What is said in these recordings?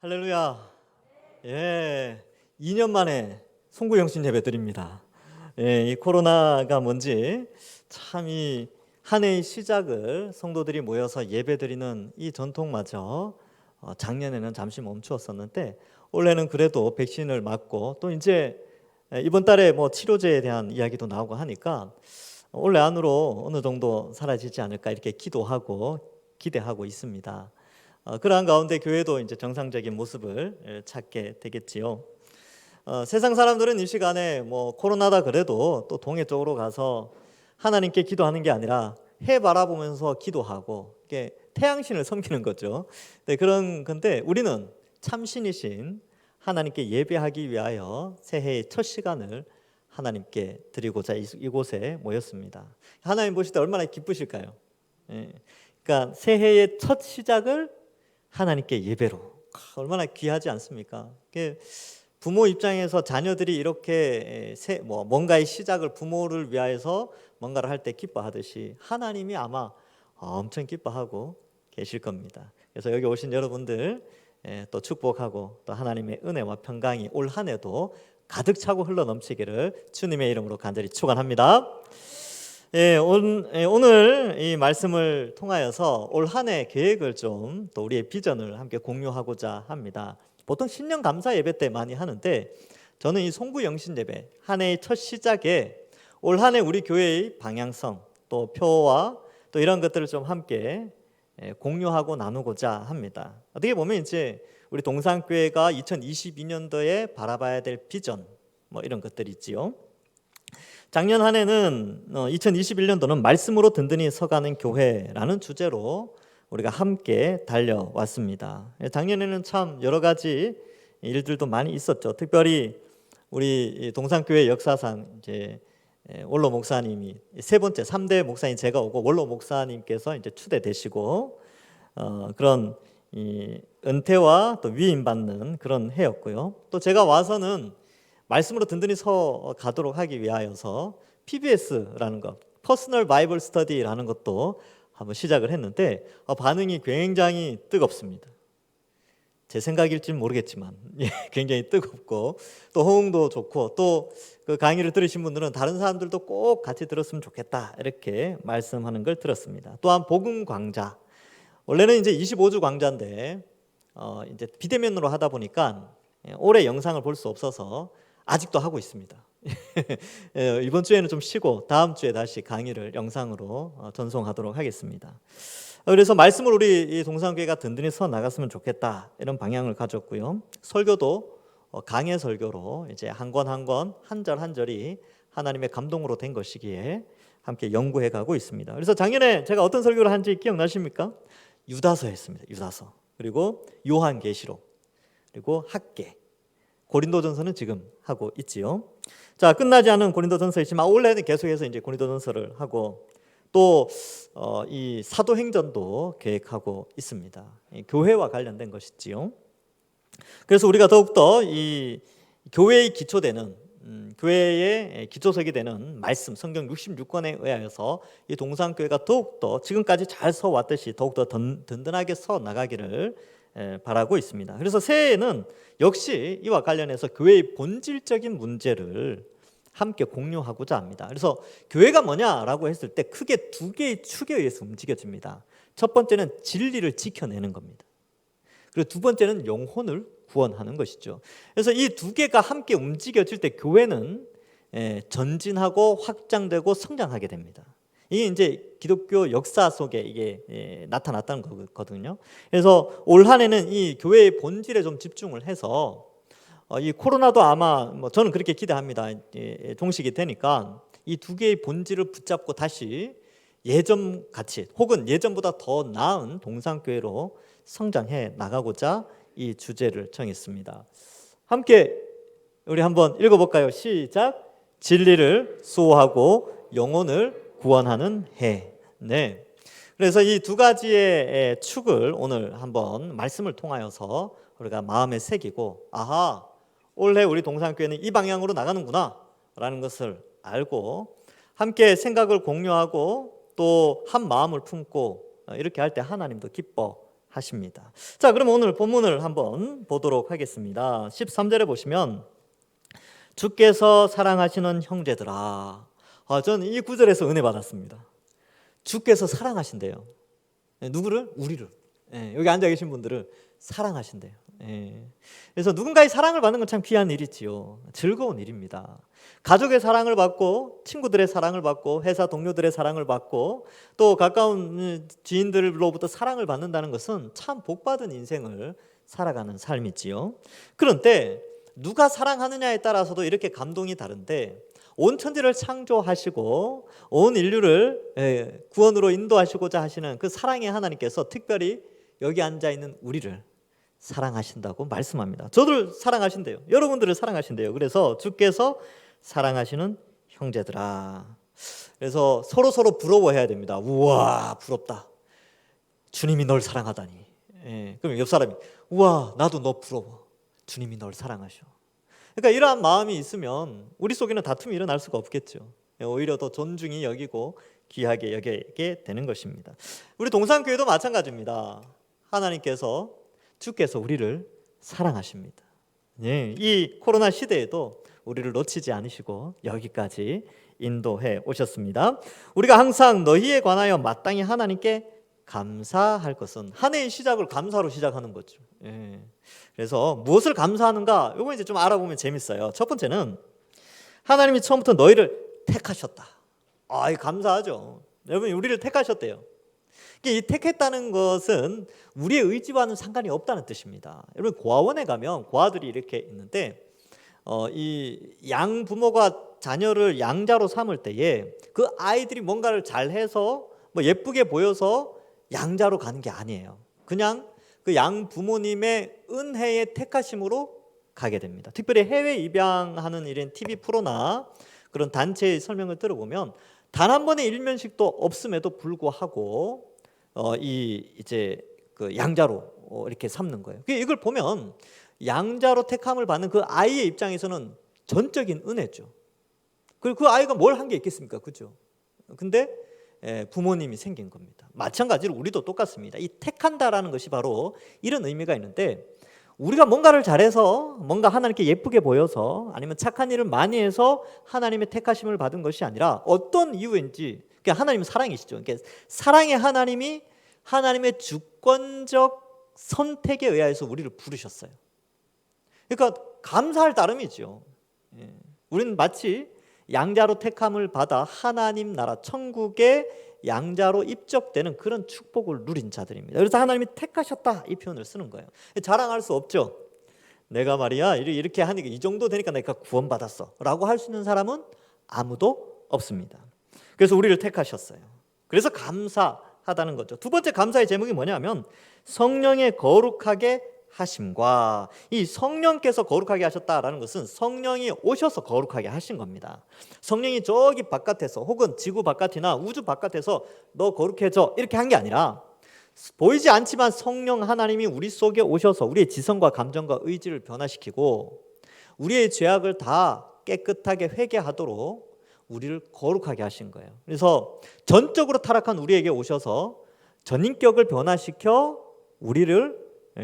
할렐루야. 예, 2년 만에 송구영신 예배 드립니다. 예, 이 코로나가 뭔지 참 이 한 해의 시작을 성도들이 모여서 예배 드리는 이 전통마저 작년에는 잠시 멈추었었는데 올해는 그래도 백신을 맞고 또 이제 이번 달에 뭐 치료제에 대한 이야기도 나오고 하니까 올해 안으로 어느 정도 사라지지 않을까 이렇게 기도하고 기대하고 있습니다. 그러한 가운데 교회도 이제 정상적인 모습을 찾게 되겠지요. 세상 사람들은 이 시간에 뭐 코로나다 그래도 또 동해 쪽으로 가서 하나님께 기도하는 게 아니라 해 바라보면서 기도하고 이게 태양신을 섬기는 거죠. 네, 그런 건데 우리는 참신이신 하나님께 예배하기 위하여 새해의 첫 시간을 하나님께 드리고자 이곳에 모였습니다. 하나님 보실 때 얼마나 기쁘실까요? 예, 그러니까 새해의 첫 시작을 하나님께 예배로 얼마나 귀하지 않습니까? 부모 입장에서 자녀들이 이렇게 뭔가의 시작을 부모를 위하여서 뭔가를 할 때 기뻐하듯이 하나님이 아마 엄청 기뻐하고 계실 겁니다. 그래서 여기 오신 여러분들 또 축복하고 또 하나님의 은혜와 평강이 올 한 해도 가득 차고 흘러 넘치기를 주님의 이름으로 간절히 축원합니다. 오늘 이 말씀을 통하여서 올 한 해 계획을 좀 또 우리의 비전을 함께 공유하고자 합니다. 보통 신년 감사 예배 때 많이 하는데 저는 이 송구 영신 예배 한 해의 첫 시작에 올 한 해 우리 교회의 방향성 또 표와 또 이런 것들을 좀 함께 공유하고 나누고자 합니다. 어떻게 보면 이제 우리 동산교회가 2022년도에 바라봐야 될 비전 뭐 이런 것들이 있지요. 작년 한 해는 2021년도는 말씀으로 든든히 서가는 교회라는 주제로 우리가 함께 달려왔습니다. 작년에는 참 여러 가지 일들도 많이 있었죠. 특별히 우리 동산교회 역사상 이제 원로 목사님이 세 번째 3대 목사님 제가 오고 원로 목사님께서 이제 추대되시고 그런 이 은퇴와 또 위임받는 그런 해였고요. 또 제가 와서는 말씀으로 든든히 서 가도록 하기 위하여서 PBS라는 것, 퍼스널 바이블 스터디라는 것도 한번 시작을 했는데 반응이 굉장히 뜨겁습니다. 제 생각일지는 모르겠지만 굉장히 뜨겁고 또 호응도 좋고 또 그 강의를 들으신 분들은 다른 사람들도 꼭 같이 들었으면 좋겠다 이렇게 말씀하는 걸 들었습니다. 또한 복음 광자, 원래는 이제 25주 광자인데 이제 비대면으로 하다 보니까 올해 영상을 볼 수 없어서 아직도 하고 있습니다. 이번 주에는 좀 쉬고 다음 주에 다시 강의를 영상으로 전송하도록 하겠습니다. 그래서 말씀을 우리 동산교회가 든든히 서 나갔으면 좋겠다 이런 방향을 가졌고요. 설교도 강해 설교로 이제 한 권 한 권 한 절 한 절이 하나님의 감동으로 된 것이기에 함께 연구해 가고 있습니다. 그래서 작년에 제가 어떤 설교를 한지 기억나십니까? 유다서 했습니다. 유다서. 그리고 요한계시록. 그리고 학계. 고린도전서는 지금 하고 있지요. 자, 끝나지 않은 고린도전서 있지만 올해는 계속해서 이제 고린도전서를 하고 또 이 사도행전도 계획하고 있습니다. 교회와 관련된 것이지요. 그래서 우리가 더욱더 이 교회의 기초되는 교회의 기초석이 되는 말씀 성경 66권에 의하여서 이 동산교회가 더욱더 지금까지 잘 서왔듯이 더욱더 든든하게 서 나가기를 바라고 있습니다. 그래서 새해에는 역시 이와 관련해서 교회의 본질적인 문제를 함께 공유하고자 합니다. 그래서 교회가 뭐냐라고 했을 때 크게 두 개의 축에 의해서 움직여집니다. 첫 번째는 진리를 지켜내는 겁니다. 그리고 두 번째는 영혼을 구원하는 것이죠. 그래서 이 두 개가 함께 움직여질 때 교회는 전진하고 확장되고 성장하게 됩니다. 이게 이제 기독교 역사 속에 이게 나타났다는 거거든요. 그래서 올 한 해는 이 교회의 본질에 좀 집중을 해서 이 코로나도 아마 뭐 저는 그렇게 기대합니다. 종식이 되니까 이 두 개의 본질을 붙잡고 다시 예전 같이 혹은 예전보다 더 나은 동산교회로 성장해 나가고자 이 주제를 정했습니다. 함께 우리 한번 읽어볼까요? 시작. 진리를 수호하고 영혼을 구원하는 해. 네. 그래서 이 두 가지의 축을 오늘 한번 말씀을 통하여서 우리가 마음에 새기고 아하, 올해 우리 동산교회는 이 방향으로 나가는구나 라는 것을 알고 함께 생각을 공유하고 또 한 마음을 품고 이렇게 할 때 하나님도 기뻐 사랑하십니다. 자, 그럼 오늘 본문을 한번 보도록 하겠습니다. 13절에 보시면 주께서 사랑하시는 형제들아. 저는 이 구절에서 은혜 받았습니다. 주께서 사랑하신대요. 누구를? 우리를. 여기 앉아 계신 분들을 사랑하신대요. 그래서 누군가의 사랑을 받는 건 참 귀한 일이지요. 즐거운 일입니다. 가족의 사랑을 받고, 친구들의 사랑을 받고, 회사 동료들의 사랑을 받고, 또 가까운 지인들로부터 사랑을 받는다는 것은 참 복받은 인생을 살아가는 삶이지요. 그런데 누가 사랑하느냐에 따라서도 이렇게 감동이 다른데, 온 천지를 창조하시고 온 인류를 구원으로 인도하시고자 하시는 그 사랑의 하나님께서 특별히 여기 앉아 있는 우리를 사랑하신다고 말씀합니다. 저를 사랑하신대요. 여러분들을 사랑하신대요. 그래서 주께서 사랑하시는 형제들아. 그래서 서로 부러워해야 됩니다. 우와, 부럽다. 주님이 널 사랑하다니. 그럼 옆 사람이 우와, 나도 너 부러워. 주님이 널 사랑하셔. 그러니까 이러한 마음이 있으면 우리 속에는 다툼이 일어날 수가 없겠죠. 오히려 더 존중이 여기고 귀하게 여기게 되는 것입니다. 우리 동산교회도 마찬가지입니다. 하나님께서, 주께서 우리를 사랑하십니다. 이 코로나 시대에도 우리를 놓치지 않으시고 여기까지 인도해 오셨습니다. 우리가 항상 너희에 관하여 마땅히 하나님께 감사할 것은, 한 해의 시작을 감사로 시작하는 거죠. 그래서 무엇을 감사하는가? 이거 이제 좀 알아보면 재밌어요. 첫 번째는 하나님이 처음부터 너희를 택하셨다. 이 감사하죠. 여러분, 우리를 택하셨대요. 이 택했다는 것은 우리의 의지와는 상관이 없다는 뜻입니다. 여러분, 고아원에 가면 고아들이 이렇게 있는데 이 양부모가 자녀를 양자로 삼을 때에 그 아이들이 뭔가를 잘해서 뭐 예쁘게 보여서 양자로 가는 게 아니에요. 그냥 그 양부모님의 은혜의 택하심으로 가게 됩니다. 특별히 해외 입양하는 이런 TV 프로나 그런 단체의 설명을 들어보면 단 한 번의 일면식도 없음에도 불구하고 이제 그 양자로 이렇게 삼는 거예요. 이걸 보면 양자로 택함을 받는 그 아이의 입장에서는 전적인 은혜죠. 그리고 그 아이가 뭘 한 게 있겠습니까? 그죠? 근데 부모님이 생긴 겁니다. 마찬가지로 우리도 똑같습니다. 이 택한다라는 것이 바로 이런 의미가 있는데, 우리가 뭔가를 잘해서 뭔가 하나님께 예쁘게 보여서 아니면 착한 일을 많이 해서 하나님의 택하심을 받은 것이 아니라 어떤 이유인지, 그러니까 하나님은 사랑이시죠. 그러니까 사랑의 하나님이 하나님의 주권적 선택에 의해서 우리를 부르셨어요. 그러니까 감사할 따름이죠. 우리는 마치 양자로 택함을 받아 하나님 나라 천국의 양자로 입적되는 그런 축복을 누린 자들입니다. 그래서 하나님이 택하셨다, 이 표현을 쓰는 거예요. 자랑할 수 없죠. 내가 말이야 이렇게 하니까 이 정도 되니까 내가 구원받았어 라고 할 수 있는 사람은 아무도 없습니다. 그래서 우리를 택하셨어요. 그래서 감사하다는 거죠. 두 번째 감사의 제목이 뭐냐면 성령의 거룩하게 하심과, 이 성령께서 거룩하게 하셨다라는 것은 성령이 오셔서 거룩하게 하신 겁니다. 성령이 저기 바깥에서 혹은 지구 바깥이나 우주 바깥에서 너 거룩해져 이렇게 한 게 아니라, 보이지 않지만 성령 하나님이 우리 속에 오셔서 우리의 지성과 감정과 의지를 변화시키고 우리의 죄악을 다 깨끗하게 회개하도록 우리를 거룩하게 하신 거예요. 그래서 전적으로 타락한 우리에게 오셔서 전인격을 변화시켜 우리를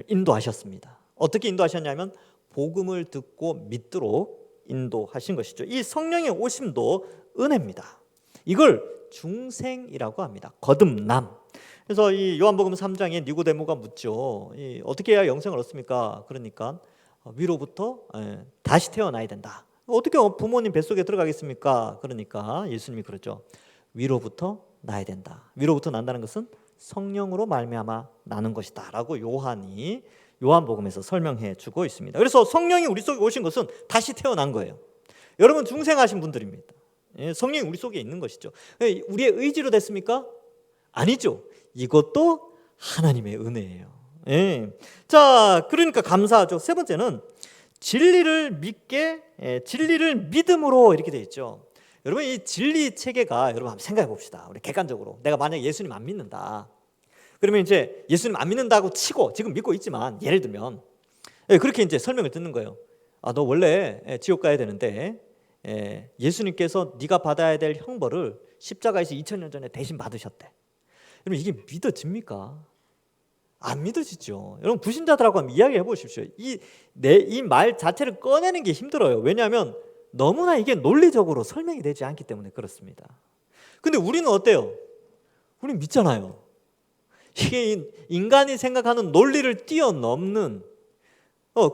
인도하셨습니다. 어떻게 인도하셨냐면 복음을 듣고 믿도록 인도하신 것이죠. 이 성령의 오심도 은혜입니다. 이걸 중생이라고 합니다. 거듭남. 그래서 이 요한복음 3장에 니고데모가 묻죠. 어떻게 해야 영생을 얻습니까? 그러니까 위로부터 다시 태어나야 된다. 어떻게 부모님 뱃속에 들어가겠습니까? 그러니까 예수님이 그러죠. 위로부터 나야 된다. 위로부터 난다는 것은 성령으로 말미암아 나는 것이다 라고 요한이 요한복음에서 설명해 주고 있습니다. 그래서 성령이 우리 속에 오신 것은 다시 태어난 거예요. 여러분 중생하신 분들입니다. 성령이 우리 속에 있는 것이죠. 우리의 의지로 됐습니까? 아니죠. 이것도 하나님의 은혜예요. 자, 그러니까 감사하죠. 세 번째는 진리를 믿음으로 이렇게 돼 있죠. 여러분, 이 진리 체계가 여러분 한번 생각해 봅시다. 우리 객관적으로 내가 만약 예수님 안 믿는다. 그러면 이제 예수님 안 믿는다고 치고 지금 믿고 있지만 예를 들면 그렇게 이제 설명을 듣는 거예요. 너 원래 지옥 가야 되는데 예수님께서 네가 받아야 될 형벌을 십자가에서 2000년 전에 대신 받으셨대. 그러면 이게 믿어집니까? 안 믿어지죠. 여러분 불신자들하고 한번 이야기해 보십시오. 이 말 자체를 꺼내는 게 힘들어요. 왜냐하면 너무나 이게 논리적으로 설명이 되지 않기 때문에 그렇습니다. 근데 우리는 어때요? 우리는 믿잖아요. 이게 인간이 생각하는 논리를 뛰어넘는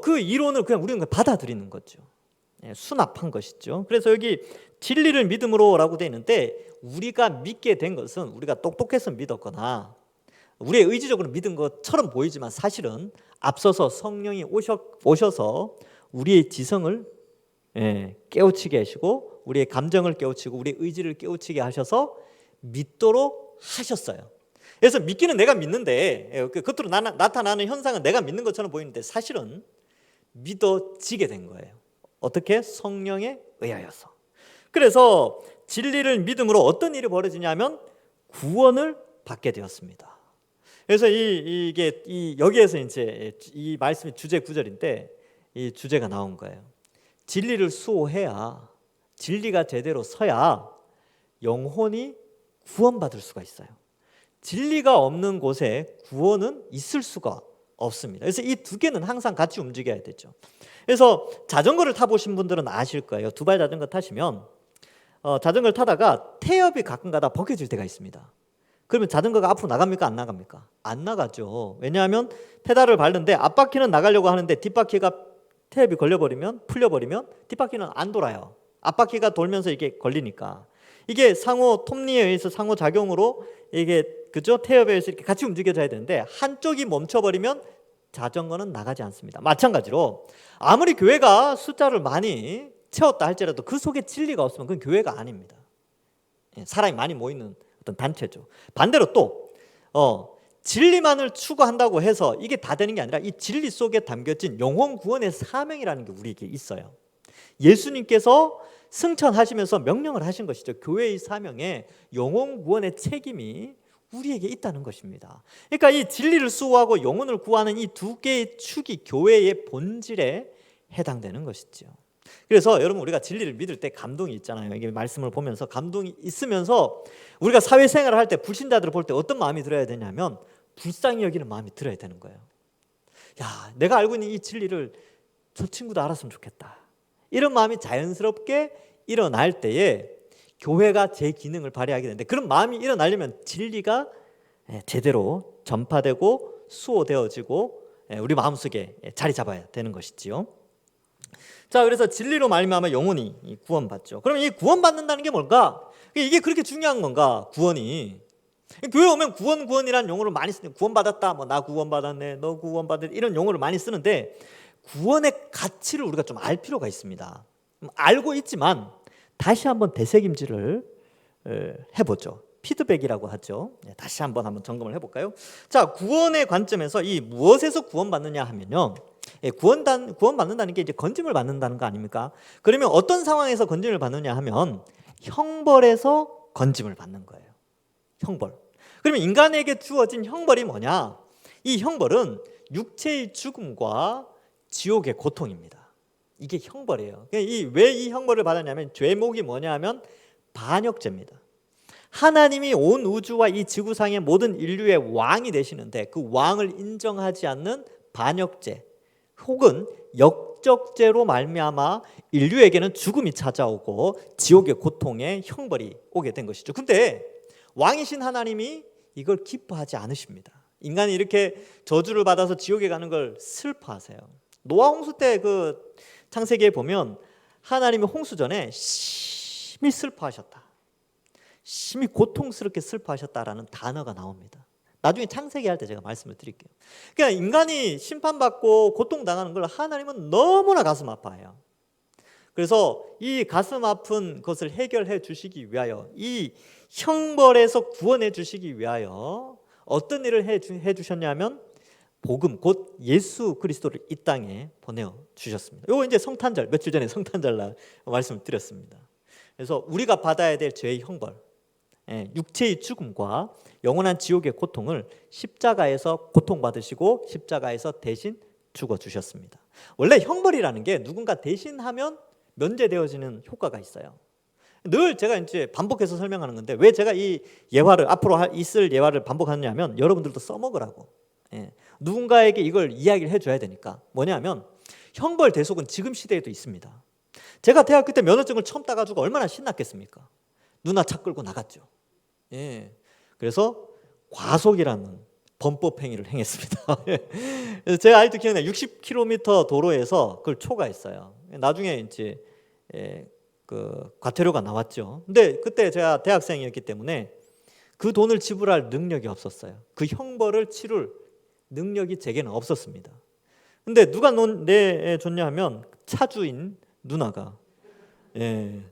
그 이론을 그냥 우리는 받아들이는 거죠. 수납한 것이죠. 그래서 여기 진리를 믿음으로라고 되어 있는데 우리가 믿게 된 것은 우리가 똑똑해서 믿었거나 우리의 의지적으로 믿은 것처럼 보이지만 사실은 앞서서 성령이 오셔서 우리의 지성을 깨우치게 하시고 우리의 감정을 깨우치고 우리의 의지를 깨우치게 하셔서 믿도록 하셨어요. 그래서 믿기는 내가 믿는데 겉으로 나타나는 현상은 내가 믿는 것처럼 보이는데 사실은 믿어지게 된 거예요. 어떻게? 성령에 의하여서. 그래서 진리를 믿음으로 어떤 일이 벌어지냐면 구원을 받게 되었습니다. 그래서 여기에서 이제 이 말씀이 주제 구절인데 이 주제가 나온 거예요. 진리를 수호해야 진리가 제대로 서야 영혼이 구원받을 수가 있어요. 진리가 없는 곳에 구원은 있을 수가 없습니다. 그래서 이 두 개는 항상 같이 움직여야 되죠. 그래서 자전거를 타보신 분들은 아실 거예요. 두발 자전거 타시면 자전거를 타다가 태엽이 가끔가다 벗겨질 때가 있습니다. 그러면 자전거가 앞으로 나갑니까? 안 나갑니까? 안 나가죠. 왜냐하면 페달을 밟는데 앞바퀴는 나가려고 하는데 뒷바퀴가 태엽이 풀려버리면 뒷바퀴는 안 돌아요. 앞바퀴가 돌면서 이게 걸리니까. 이게 상호 톱니에 의해서 상호작용으로 이게 그죠? 태엽에 의해서 이렇게 같이 움직여져야 되는데 한쪽이 멈춰버리면 자전거는 나가지 않습니다. 마찬가지로 아무리 교회가 숫자를 많이 채웠다 할지라도 그 속에 진리가 없으면 그건 교회가 아닙니다. 사람이 많이 모이는 어떤 단체죠. 반대로 또 진리만을 추구한다고 해서 이게 다 되는 게 아니라 이 진리 속에 담겨진 영혼 구원의 사명이라는 게 우리에게 있어요. 예수님께서 승천하시면서 명령을 하신 것이죠. 교회의 사명에 영혼 구원의 책임이 우리에게 있다는 것입니다. 그러니까 이 진리를 수호하고 영혼을 구하는 이 두 개의 축이 교회의 본질에 해당되는 것이죠. 그래서 여러분 우리가 진리를 믿을 때 감동이 있잖아요. 이게 말씀을 보면서 감동이 있으면서 우리가 사회생활을 할 때 불신자들을 볼 때 어떤 마음이 들어야 되냐면 불쌍히 여기는 마음이 들어야 되는 거예요. 야, 내가 알고 있는 이 진리를 저 친구도 알았으면 좋겠다. 이런 마음이 자연스럽게 일어날 때에 교회가 제 기능을 발휘하게 되는데 그런 마음이 일어나려면 진리가 제대로 전파되고 수호되어지고 우리 마음속에 자리 잡아야 되는 것이지요. 자, 그래서 진리로 말미암아 영혼이 구원받죠. 그러면 이 구원받는다는 게 뭘까? 이게 그렇게 중요한 건가? 구원이. 교회 오면 구원이라는 용어를 많이 쓰는데 구원받았다, 나 구원받았네, 너 구원받았네 이런 용어를 많이 쓰는데 구원의 가치를 우리가 좀 알 필요가 있습니다. 알고 있지만 다시 한번 되새김질을 해보죠. 피드백이라고 하죠. 다시 한번 점검을 해볼까요? 자, 구원의 관점에서 이 무엇에서 구원받느냐 하면요, 구원받는다는 게 이제 건짐을 받는다는 거 아닙니까? 그러면 어떤 상황에서 건짐을 받느냐 하면 형벌에서 건짐을 받는 거예요. 형벌. 그러면 인간에게 주어진 형벌이 뭐냐? 이 형벌은 육체의 죽음과 지옥의 고통입니다. 이게 형벌이에요. 왜 이 형벌을 받았냐면 죄목이 뭐냐 하면 반역죄입니다. 하나님이 온 우주와 이 지구상의 모든 인류의 왕이 되시는데 그 왕을 인정하지 않는 반역죄 혹은 역적죄로 말미암아 인류에게는 죽음이 찾아오고 지옥의 고통의 형벌이 오게 된 것이죠. 근데 왕이신 하나님이 이걸 기뻐하지 않으십니다. 인간이 이렇게 저주를 받아서 지옥에 가는 걸 슬퍼하세요. 노아 홍수 때 그 창세기에 보면 하나님이 홍수 전에 심히 슬퍼하셨다, 심히 고통스럽게 슬퍼하셨다라는 단어가 나옵니다. 나중에 창세기 할 때 제가 말씀을 드릴게요. 그러니까 인간이 심판받고 고통당하는 걸 하나님은 너무나 가슴 아파해요. 그래서 이 가슴 아픈 것을 해결해 주시기 위하여 이 형벌에서 구원해 주시기 위하여 어떤 일을 해 주셨냐면 복음 곧 예수 그리스도를 이 땅에 보내어 주셨습니다. 이거 이제 성탄절 며칠 전에 성탄절 날 말씀드렸습니다. 그래서 우리가 받아야 될 죄의 형벌, 육체의 죽음과 영원한 지옥의 고통을 십자가에서 고통받으시고 십자가에서 대신 죽어주셨습니다. 원래 형벌이라는 게 누군가 대신하면 면제되어지는 효과가 있어요. 늘 제가 이제 반복해서 설명하는 건데 왜 제가 이 예화를 앞으로 있을 예화를 반복하느냐면 여러분들도 써먹으라고. 예. 누군가에게 이걸 이야기를 해줘야 되니까. 뭐냐면 형벌대속은 지금 시대에도 있습니다. 제가 대학교 때 면허증을 처음 따가지고 얼마나 신났겠습니까? 누나 차 끌고 나갔죠. 예. 그래서 과속이라는 범법 행위를 행했습니다. 그래서 제가 아직도 기억나요. 60km 도로에서 그걸 초과했어요. 나중에 이제 그 과태료가 나왔죠. 근데 그때 제가 대학생이었기 때문에 그 돈을 지불할 능력이 없었어요. 그 형벌을 치룰 능력이 제게는 없었습니다. 근데 누가 내줬냐 하면 차주인 누나가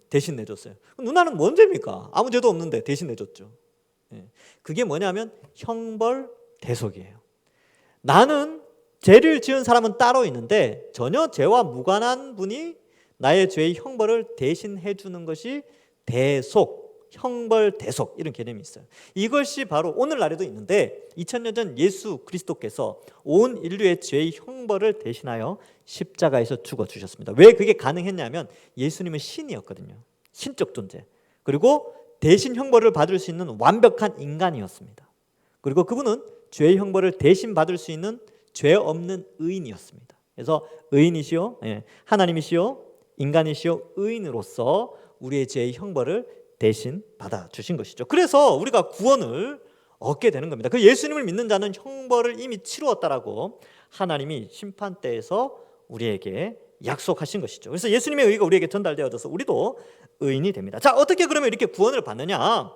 대신 내줬어요. 누나는 뭔 죄입니까? 아무 죄도 없는데 대신 내줬죠. 그게 뭐냐면 형벌 대속이에요. 나는 죄를 지은 사람은 따로 있는데 전혀 죄와 무관한 분이 나의 죄의 형벌을 대신 해주는 것이 대속, 형벌 대속 이런 개념이 있어요. 이것이 바로 오늘날에도 있는데 2000년 전 예수 그리스도께서 온 인류의 죄의 형벌을 대신하여 십자가에서 죽어주셨습니다. 왜 그게 가능했냐면 예수님은 신이었거든요. 신적 존재. 그리고 대신 형벌을 받을 수 있는 완벽한 인간이었습니다. 그리고 그분은 죄의 형벌을 대신 받을 수 있는 죄 없는 의인이었습니다. 그래서 의인이시요, 하나님이시요, 인간이시요, 의인으로서 우리의 죄의 형벌을 대신 받아주신 것이죠. 그래서 우리가 구원을 얻게 되는 겁니다. 그 예수님을 믿는 자는 형벌을 이미 치루었다라고 하나님이 심판대에서 우리에게 약속하신 것이죠. 그래서 예수님의 의가 우리에게 전달되어져서 우리도 의인이 됩니다. 자, 어떻게 그러면 이렇게 구원을 받느냐?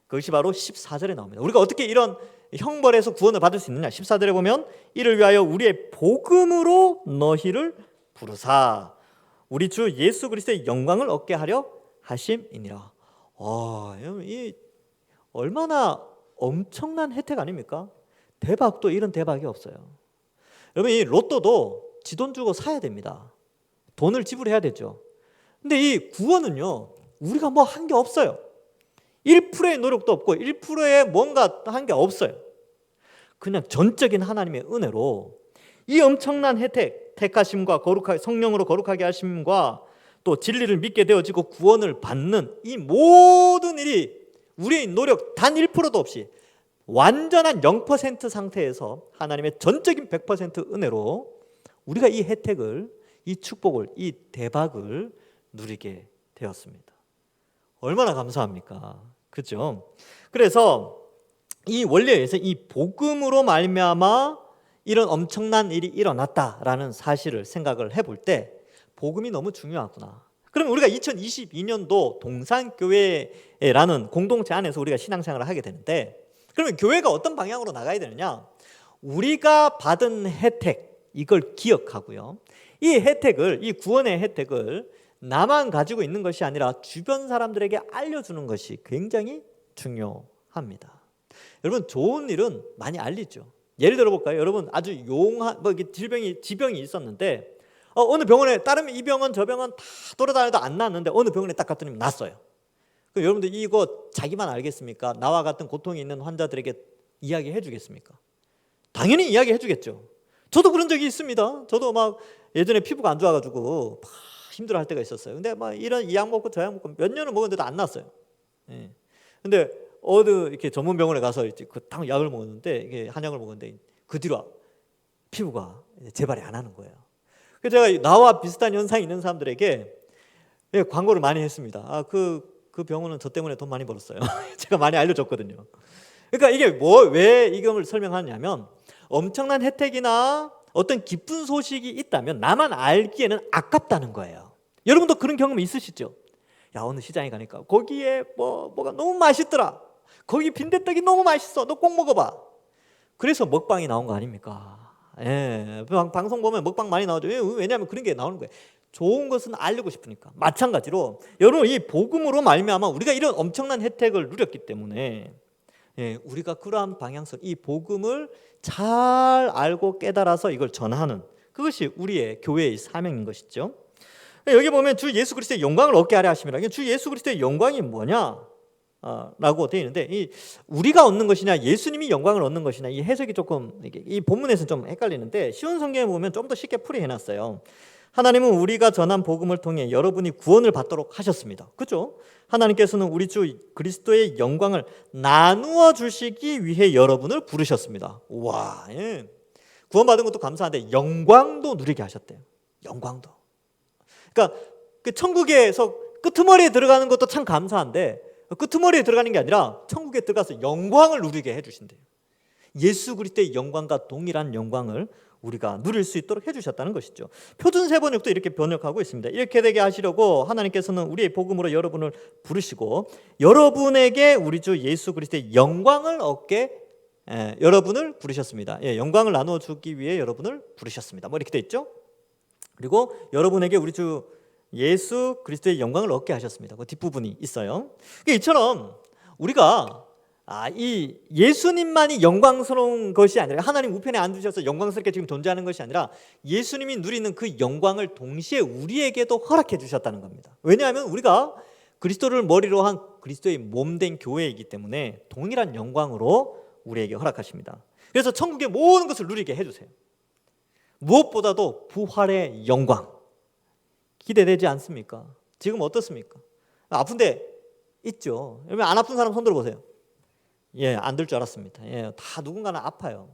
그것이 바로 14절에 나옵니다. 우리가 어떻게 이런 형벌에서 구원을 받을 수 있느냐? 14절에 보면 이를 위하여 우리의 복음으로 너희를 부르사 우리 주 예수 그리스도의 영광을 얻게 하려 하심이니라. 이 얼마나 엄청난 혜택 아닙니까? 대박도 이런 대박이 없어요. 여러분, 이 로또도 지 돈 주고 사야 됩니다. 돈을 지불해야 되죠. 근데 이 구원은요, 우리가 뭐 한 게 없어요. 1%의 노력도 없고 1%의 뭔가 한 게 없어요. 그냥 전적인 하나님의 은혜로 이 엄청난 혜택, 택하심과 성령으로 거룩하게 하심과 또 진리를 믿게 되어지고 구원을 받는 이 모든 일이 우리의 노력 단 1%도 없이 완전한 0% 상태에서 하나님의 전적인 100% 은혜로 우리가 이 혜택을, 이 축복을, 이 대박을 누리게 되었습니다. 얼마나 감사합니까? 그렇죠? 그래서 이 원리에 의해서 이 복음으로 말미암아 이런 엄청난 일이 일어났다라는 사실을 생각을 해볼 때 복음이 너무 중요하구나. 그럼 우리가 2022년도 동산교회라는 공동체 안에서 우리가 신앙생활을 하게 되는데, 그러면 교회가 어떤 방향으로 나가야 되느냐? 우리가 받은 혜택, 이걸 기억하고요. 이 혜택을, 이 구원의 혜택을 나만 가지고 있는 것이 아니라 주변 사람들에게 알려주는 것이 굉장히 중요합니다. 여러분, 좋은 일은 많이 알리죠. 예를 들어 볼까요? 여러분, 아주 용한 지병이 있었는데 어느 병원에 다른 이 병원 저 병원 다 돌아다녀도 안 났는데 어느 병원에 딱 갔더니 났어요. 여러분들 이거 자기만 알겠습니까? 나와 같은 고통이 있는 환자들에게 이야기해 주겠습니까? 당연히 이야기해 주겠죠. 저도 그런 적이 있습니다. 저도 막 예전에 피부가 안 좋아가지고 막 힘들어할 때가 있었어요. 근데 막 이런 이 약 먹고 저 약 먹고 몇 년을 먹었는데도 안 났어요. 근데 어느 이렇게 전문 병원에 가서 그 약을 먹었는데, 이게 한약을 먹었는데 그 뒤로 피부가 재발이 안 하는 거예요. 그래서 제가 나와 비슷한 현상이 있는 사람들에게 광고를 많이 했습니다. 그 병원은 저 때문에 돈 많이 벌었어요. 제가 많이 알려줬거든요. 그러니까 이게 왜 이걸 설명하냐면, 엄청난 혜택이나 어떤 기쁜 소식이 있다면 나만 알기에는 아깝다는 거예요. 여러분도 그런 경험 있으시죠? 야, 어느 시장에 가니까 거기에 뭐가 너무 맛있더라. 거기 빈대떡이 너무 맛있어. 너 꼭 먹어봐. 그래서 먹방이 나온 거 아닙니까? 방송 보면 먹방 많이 나오죠. 왜냐하면 그런 게 나오는 거예요. 좋은 것은 알리고 싶으니까. 마찬가지로 여러분, 이 복음으로 말미암아 우리가 이런 엄청난 혜택을 누렸기 때문에 우리가 그러한 방향성, 이 복음을 잘 알고 깨달아서 이걸 전하는, 그것이 우리의 교회의 사명인 것이죠. 여기 보면 주 예수 그리스도의 영광을 얻게 하려 하심이라. 주 예수 그리스도의 영광이 뭐냐? 라고 되어 있는데, 우리가 얻는 것이냐 예수님이 영광을 얻는 것이냐, 이 해석이 조금 이 본문에서 좀 헷갈리는데 쉬운 성경에 보면 좀 더 쉽게 풀이해놨어요. 하나님은 우리가 전한 복음을 통해 여러분이 구원을 받도록 하셨습니다. 그렇죠? 하나님께서는 우리 주 그리스도의 영광을 나누어 주시기 위해 여러분을 부르셨습니다. 와, 예. 구원받은 것도 감사한데 영광도 누리게 하셨대요. 영광도. 그러니까 그 천국에서 끄트머리에 들어가는 것도 참 감사한데 끄트머리에 들어가는 게 아니라 천국에 들어가서 영광을 누리게 해주신대요. 예수 그리스도의 영광과 동일한 영광을 우리가 누릴 수 있도록 해주셨다는 것이죠. 표준세번역도 이렇게 번역하고 있습니다. 이렇게 되게 하시려고 하나님께서는 우리의 복음으로 여러분을 부르시고 여러분에게 우리 주 예수 그리스도의 영광을 얻게 여러분을 부르셨습니다. 영광을 나누어 주기 위해 여러분을 부르셨습니다. 뭐 이렇게 돼 있죠. 그리고 여러분에게 우리 주 예수 그리스도의 영광을 얻게 하셨습니다. 그 뒷부분이 있어요. 이처럼 우리가 이 예수님만이 영광스러운 것이 아니라 하나님 우편에 앉으셔서 영광스럽게 지금 존재하는 것이 아니라 예수님이 누리는 그 영광을 동시에 우리에게도 허락해 주셨다는 겁니다. 왜냐하면 우리가 그리스도를 머리로 한 그리스도의 몸된 교회이기 때문에 동일한 영광으로 우리에게 허락하십니다. 그래서 천국의 모든 것을 누리게 해주세요. 무엇보다도 부활의 영광 기대되지 않습니까? 지금 어떻습니까? 아픈데 있죠. 여러분 안 아픈 사람 손 들어보세요. 안 될 줄 알았습니다. 다 누군가는 아파요.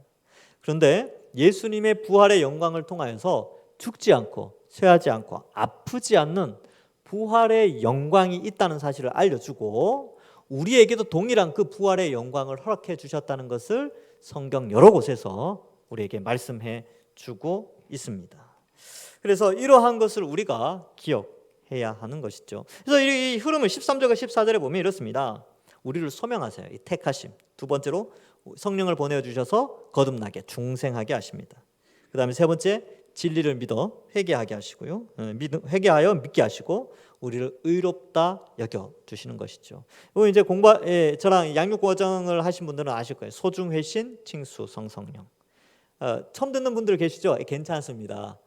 그런데 예수님의 부활의 영광을 통하여서 죽지 않고 쇠하지 않고 아프지 않는 부활의 영광이 있다는 사실을 알려주고 우리에게도 동일한 그 부활의 영광을 허락해 주셨다는 것을 성경 여러 곳에서 우리에게 말씀해 주고 있습니다. 그래서 이러한 것을 우리가 기억해야 하는 것이죠. 그래서 이 흐름을 13절과 14절에 보면 이렇습니다. 우리를 소명하세요. 이 택하심. 두 번째로 성령을 보내주셔서 거듭나게 중생하게 하십니다. 그 다음에 세 번째 진리를 믿어 회개하게 하시고요. 회개하여 믿게 하시고 우리를 의롭다 여겨주시는 것이죠. 이제 저랑 양육과정을 하신 분들은 아실 거예요. 소중회신, 칭수, 성성령. 처음 듣는 분들 계시죠? 괜찮습니다.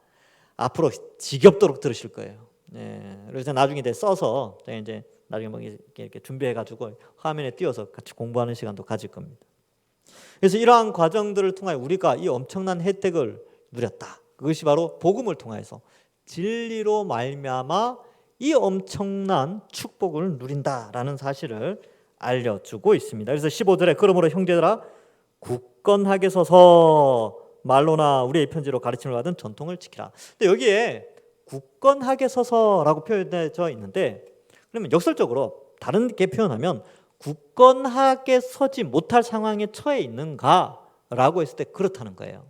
앞으로 지겹도록 들으실 거예요. 그래서 나중에 써서 이제 나중에 뭐 이렇게 준비해가지고 화면에 띄워서 같이 공부하는 시간도 가질 겁니다. 그래서 이러한 과정들을 통하여 우리가 이 엄청난 혜택을 누렸다. 그것이 바로 복음을 통해서 진리로 말미암아 이 엄청난 축복을 누린다라는 사실을 알려주고 있습니다. 그래서 15절에 그러므로 형제들아 굳건하게 서서 말로나 우리의 편지로 가르침을 받은 전통을 지키라. 근데 여기에 굳건하게 서서라고 표현되어 있는데 그러면 역설적으로 다른게 표현하면 굳건하게 서지 못할 상황에 처해 있는가라고 했을 때 그렇다는 거예요.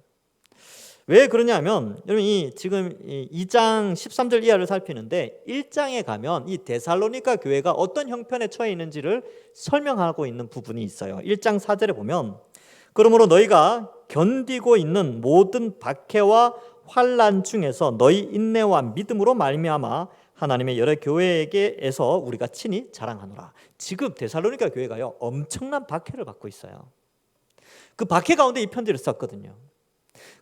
왜 그러냐면 여러분 지금 2장 13절 이하를 살피는데 1장에 가면 이 데살로니가 교회가 어떤 형편에 처해 있는지를 설명하고 있는 부분이 있어요. 1장 4절에 보면 그러므로 너희가 견디고 있는 모든 박해와 환난 중에서 너희 인내와 믿음으로 말미암아 하나님의 여러 교회에게서 우리가 친히 자랑하노라. 지금 데살로니가 교회가요 엄청난 박해를 받고 있어요. 그 박해 가운데 이 편지를 썼거든요.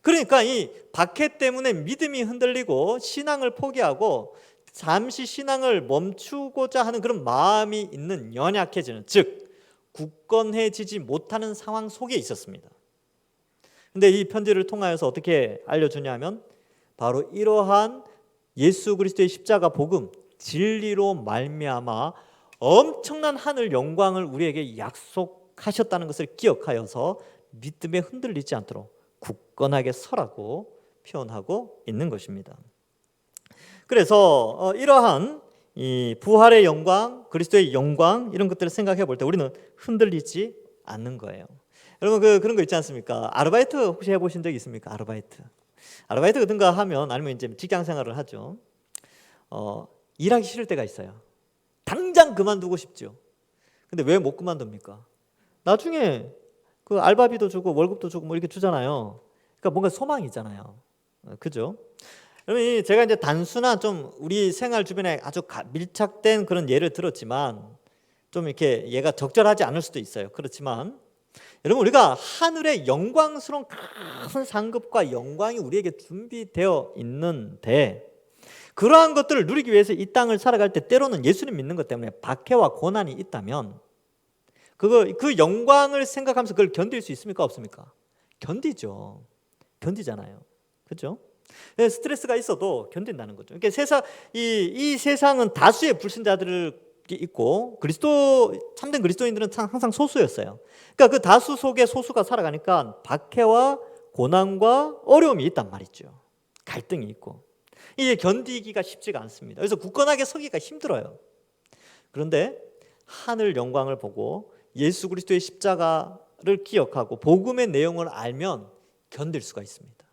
그러니까 이 박해 때문에 믿음이 흔들리고 신앙을 포기하고 잠시 신앙을 멈추고자 하는 그런 마음이 있는 연약해지는, 즉 굳건해지지 못하는 상황 속에 있었습니다. 근데 이 편지를 통하여서 어떻게 알려주냐면 바로 이러한 예수 그리스도의 십자가 복음 진리로 말미암아 엄청난 하늘 영광을 우리에게 약속하셨다는 것을 기억하여서 믿음에 흔들리지 않도록 굳건하게 서라고 표현하고 있는 것입니다. 그래서 이러한 이 부활의 영광, 그리스도의 영광 이런 것들을 생각해 볼 때 우리는 흔들리지 않는 거예요. 여러분 그런 거 있지 않습니까? 아르바이트 혹시 해보신 적 있습니까? 아르바이트 같은 거 하면 아니면 이제 직장 생활을 하죠. 일하기 싫을 때가 있어요. 당장 그만두고 싶죠. 근데 왜 못 그만둡니까? 나중에 그 알바비도 주고 월급도 주고 뭐 이렇게 주잖아요. 그러니까 뭔가 소망이 있잖아요. 그죠? 여러분 제가 이제 단순한 좀 우리 생활 주변에 아주 밀착된 그런 예를 들었지만 좀 이렇게 얘가 적절하지 않을 수도 있어요. 그렇지만 여러분 우리가 하늘의 영광스러운 큰 상급과 영광이 우리에게 준비되어 있는데 그러한 것들을 누리기 위해서 이 땅을 살아갈 때 때로는 예수님 믿는 것 때문에 박해와 고난이 있다면 그 영광을 생각하면서 그걸 견딜 수 있습니까? 없습니까? 견디죠. 견디잖아요. 그렇죠? 스트레스가 있어도 견딘다는 거죠. 그러니까 이 세상은 다수의 불신자들이 있고 참된 그리스도인들은 항상 소수였어요. 그러니까 그 다수 속에 소수가 살아가니까 박해와 고난과 어려움이 있단 말이죠. 갈등이 있고 이게 견디기가 쉽지가 않습니다. 그래서 굳건하게 서기가 힘들어요. 그런데 하늘 영광을 보고 예수 그리스도의 십자가를 기억하고 복음의 내용을 알면 견딜 수가 있습니다.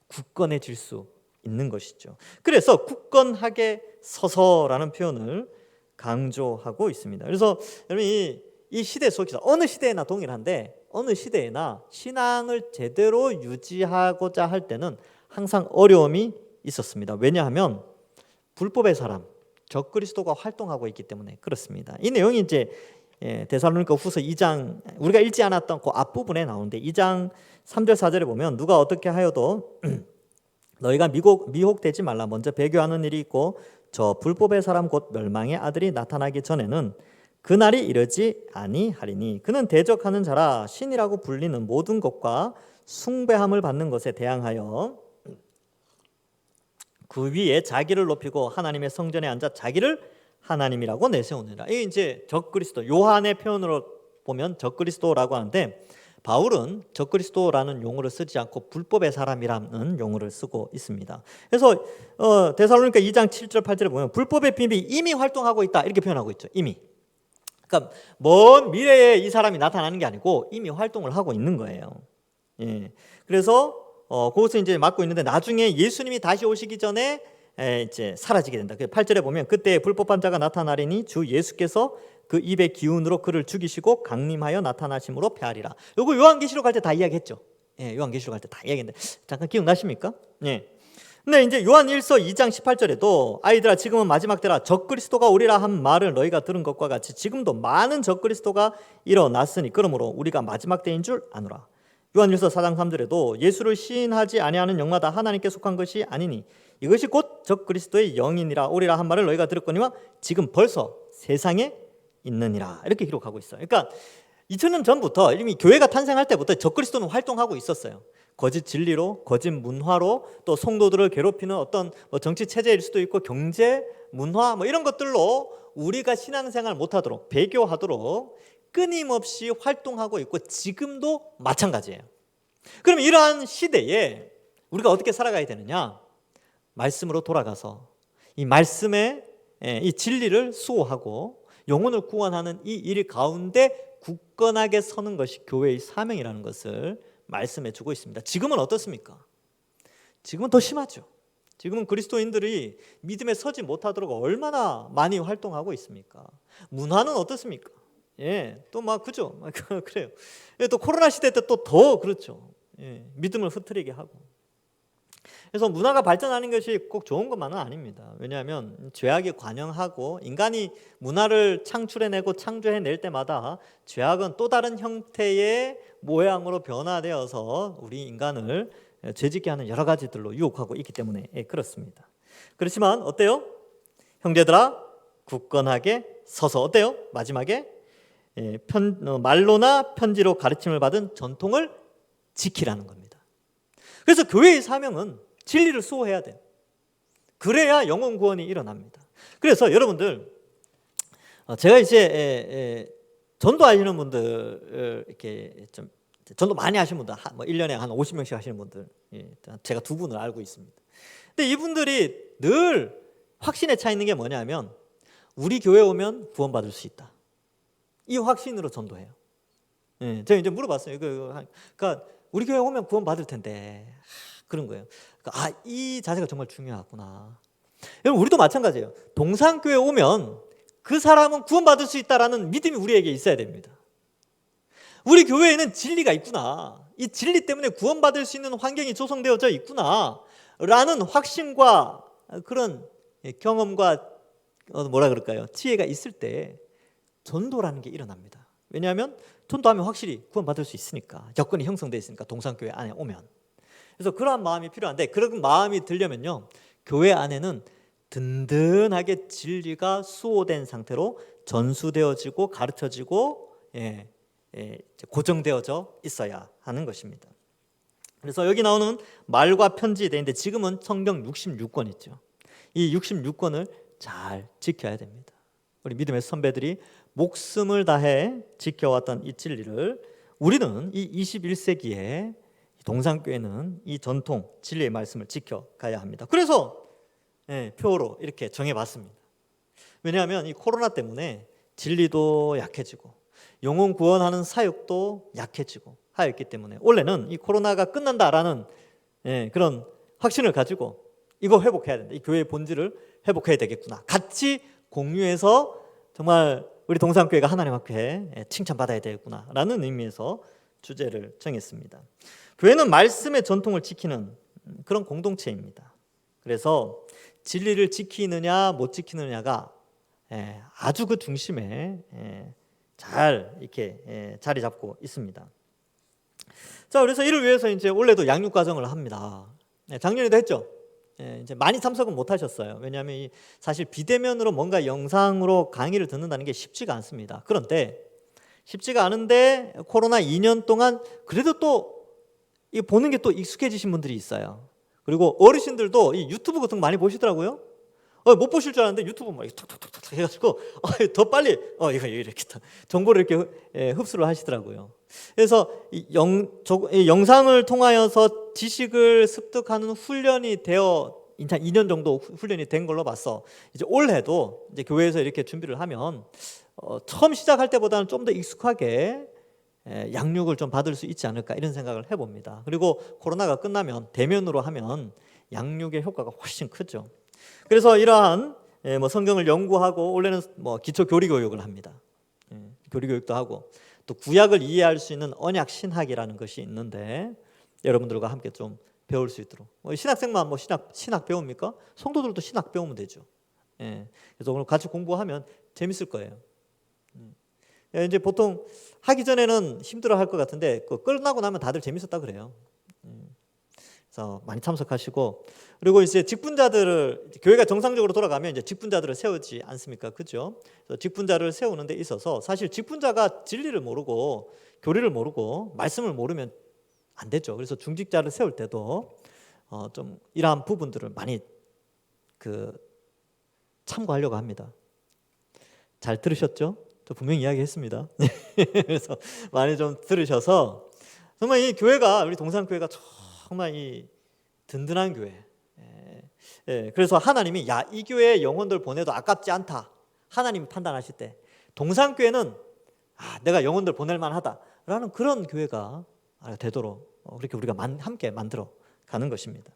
굳건해질 수 있는 것이죠. 그래서 굳건하게 서서라는 표현을 강조하고 있습니다. 그래서 여러분 이 시대 속에서 어느 시대에나 동일한데 어느 시대에나 신앙을 제대로 유지하고자 할 때는 항상 어려움이 있었습니다. 왜냐하면 불법의 사람, 적그리스도가 활동하고 있기 때문에 그렇습니다. 이 내용이 이제 데살로니가 후서 2장 우리가 읽지 않았던 그 앞부분에 나오는데 2장 3절 4절에 보면 누가 어떻게 하여도 너희가 미혹되지 말라. 먼저 배교하는 일이 있고 저 불법의 사람 곧 멸망의 아들이 나타나기 전에는 그날이 이르지 아니하리니 그는 대적하는 자라 신이라고 불리는 모든 것과 숭배함을 받는 것에 대항하여 그 위에 자기를 높이고 하나님의 성전에 앉아 자기를 하나님이라고 내세우느니라. 이게 이제 적그리스도, 요한의 표현으로 보면 적그리스도라고 하는데 바울은 적그리스도라는 용어를 쓰지 않고 불법의 사람이라는 용어를 쓰고 있습니다. 그래서 데살로니가 2장 7절 8절에 보면 불법의 비밀이 이미 활동하고 있다 이렇게 표현하고 있죠. 이미. 그러니까 먼 미래에 이 사람이 나타나는 게 아니고 이미 활동을 하고 있는 거예요. 예. 그래서 그것을 이제 맡고 있는데 나중에 예수님이 다시 오시기 전에 이제 사라지게 된다. 8절에 보면 그때 불법한 자가 나타나리니 주 예수께서 그 입의 기운으로 그를 죽이시고 강림하여 나타나심으로 패하리라. 요거 요한계시록 갈 때 다 이야기했죠. 예, 요한계시록 갈 때 다 이야기했는데 잠깐 기억나십니까? 예. 근데 이제 요한일서 2장 18절에도 아이들아 지금은 마지막 때라 적그리스도가 오리라 한 말을 너희가 들은 것과 같이 지금도 많은 적그리스도가 일어났으니 그러므로 우리가 마지막 때인 줄 아노라. 요한일서 4장 3절에도 예수를 시인하지 아니하는 영마다 하나님께 속한 것이 아니니 이것이 곧 적그리스도의 영이니라 오리라 한 말을 너희가 들었거니와 지금 벌써 세상에 있느니라 이렇게 기록하고 있어요. 그러니까 2000년 전부터 이미 교회가 탄생할 때부터 적그리스도는 활동하고 있었어요. 거짓 진리로, 거짓 문화로, 또 성도들을 괴롭히는 어떤 정치 체제일 수도 있고 경제, 문화 이런 것들로 우리가 신앙생활 못하도록 배교하도록 끊임없이 활동하고 있고 지금도 마찬가지예요. 그럼 이러한 시대에 우리가 어떻게 살아가야 되느냐? 말씀으로 돌아가서 이 말씀의 이 진리를 수호하고 영혼을 구원하는 이 일 가운데 굳건하게 서는 것이 교회의 사명이라는 것을 말씀해 주고 있습니다. 지금은 어떻습니까? 지금은 더 심하죠. 지금은 그리스도인들이 믿음에 서지 못하도록 얼마나 많이 활동하고 있습니까? 문화는 어떻습니까? 예, 또 그죠? 그래요. 예, 또 코로나 시대 때 또 더 그렇죠. 예, 믿음을 흐트리게 하고. 그래서 문화가 발전하는 것이 꼭 좋은 것만은 아닙니다. 왜냐하면 죄악이 관영하고 인간이 문화를 창출해내고 창조해낼 때마다 죄악은 또 다른 형태의 모양으로 변화되어서 우리 인간을 죄짓게 하는 여러 가지들로 유혹하고 있기 때문에 그렇습니다. 그렇지만 어때요? 형제들아 굳건하게 서서 어때요? 마지막에 말로나 편지로 가르침을 받은 전통을 지키라는 겁니다. 그래서 교회의 사명은 진리를 수호해야 돼요. 그래야 영혼 구원이 일어납니다. 그래서 여러분들 제가 이제 전도하시는 분들 이렇게 좀 전도 많이 하시는 분들 1년에 한 50명씩 하시는 분들 제가 두 분을 알고 있습니다. 근데 이분들이 늘 확신에 차 있는 게 뭐냐면 우리 교회 오면 구원받을 수 있다. 이 확신으로 전도해요. 제가 이제 물어봤어요. 그러니까 우리 교회 오면 구원받을 텐데 그런 거예요. 그러니까 이 자세가 정말 중요하구나. 여러분 우리도 마찬가지예요. 동산교회 오면 그 사람은 구원받을 수 있다라는 믿음이 우리에게 있어야 됩니다. 우리 교회에는 진리가 있구나. 이 진리 때문에 구원받을 수 있는 환경이 조성되어져 있구나 라는 확신과 그런 경험과 지혜가 있을 때 전도라는 게 일어납니다. 왜냐하면 전도하면 확실히 구원받을 수 있으니까 여건이 형성되어 있으니까 동산교회 안에 오면. 그래서 그러한 마음이 필요한데 그런 마음이 들려면요 교회 안에는 든든하게 진리가 수호된 상태로 전수되어지고 가르쳐지고 고정되어져 있어야 하는 것입니다. 그래서 여기 나오는 말과 편지 되는데 지금은 성경 66권 있죠. 이 66권을 잘 지켜야 됩니다. 우리 믿음의 선배들이 목숨을 다해 지켜왔던 이 진리를 우리는 이 21세기에 동산교회는 이 전통 진리의 말씀을 지켜가야 합니다. 그래서 표로 이렇게 정해봤습니다. 왜냐하면 이 코로나 때문에 진리도 약해지고 영혼 구원하는 사역도 약해지고 하였기 때문에 올해는 이 코로나가 끝난다라는 그런 확신을 가지고 이거 회복해야 된다. 이 교회의 본질을 회복해야 되겠구나. 같이 공유해서 정말 우리 동산교회가 하나님 앞에 칭찬받아야 되겠구나라는 의미에서 주제를 정했습니다. 교회는 말씀의 전통을 지키는 그런 공동체입니다. 그래서 진리를 지키느냐 못 지키느냐가 아주 그 중심에 잘 이렇게 자리 잡고 있습니다. 자, 그래서 이를 위해서 이제 올해도 양육 과정을 합니다. 작년에도 했죠. 이제 많이 참석은 못 하셨어요. 왜냐하면 사실 비대면으로 뭔가 영상으로 강의를 듣는다는 게 쉽지가 않습니다. 그런데 쉽지가 않은데 코로나 2년 동안 그래도 또 이 보는 게 또 익숙해지신 분들이 있어요. 그리고 어르신들도 이 유튜브 같은 거 많이 보시더라고요. 못 보실 줄 알았는데 유튜브 막 톡톡톡톡 해가지고 더 빨리 이거 이렇게 정보를 이렇게 흡수를 하시더라고요. 그래서 이 영상을 통하여서 지식을 습득하는 훈련이 되어 2년 정도 훈련이 된 걸로 봤어. 이제 올해도 이제 교회에서 이렇게 준비를 하면 처음 시작할 때보다는 좀 더 익숙하게 양육을 좀 받을 수 있지 않을까 이런 생각을 해봅니다. 그리고 코로나가 끝나면 대면으로 하면 양육의 효과가 훨씬 크죠. 그래서 이러한 성경을 연구하고 올해는 기초 교리 교육을 합니다. 교리 교육도 하고 또 구약을 이해할 수 있는 언약 신학이라는 것이 있는데 여러분들과 함께 좀 배울 수 있도록 신학생만 신학 배웁니까? 성도들도 신학 배우면 되죠. 그래서 오늘 같이 공부하면 재밌을 거예요. 이제 보통 하기 전에는 힘들어할 것 같은데 끝나고 나면 다들 재밌었다 그래요. 그래서 많이 참석하시고 그리고 이제 직분자들을 교회가 정상적으로 돌아가면 이제 직분자들을 세우지 않습니까? 그죠? 그래서 직분자를 세우는 데 있어서 사실 직분자가 진리를 모르고 교리를 모르고 말씀을 모르면 안 되죠. 그래서 중직자를 세울 때도 좀 이러한 부분들을 많이 참고하려고 합니다. 잘 들으셨죠? 저 분명히 이야기했습니다. 그래서 많이 좀 들으셔서 정말 이 교회가 우리 동산교회가 정말 이 든든한 교회. 그래서 하나님이 이 교회에 영혼들 보내도 아깝지 않다. 하나님이 판단하실 때 동산교회는 내가 영혼들 보낼 만하다라는 그런 교회가 되도록 그렇게 우리가 함께 만들어 가는 것입니다.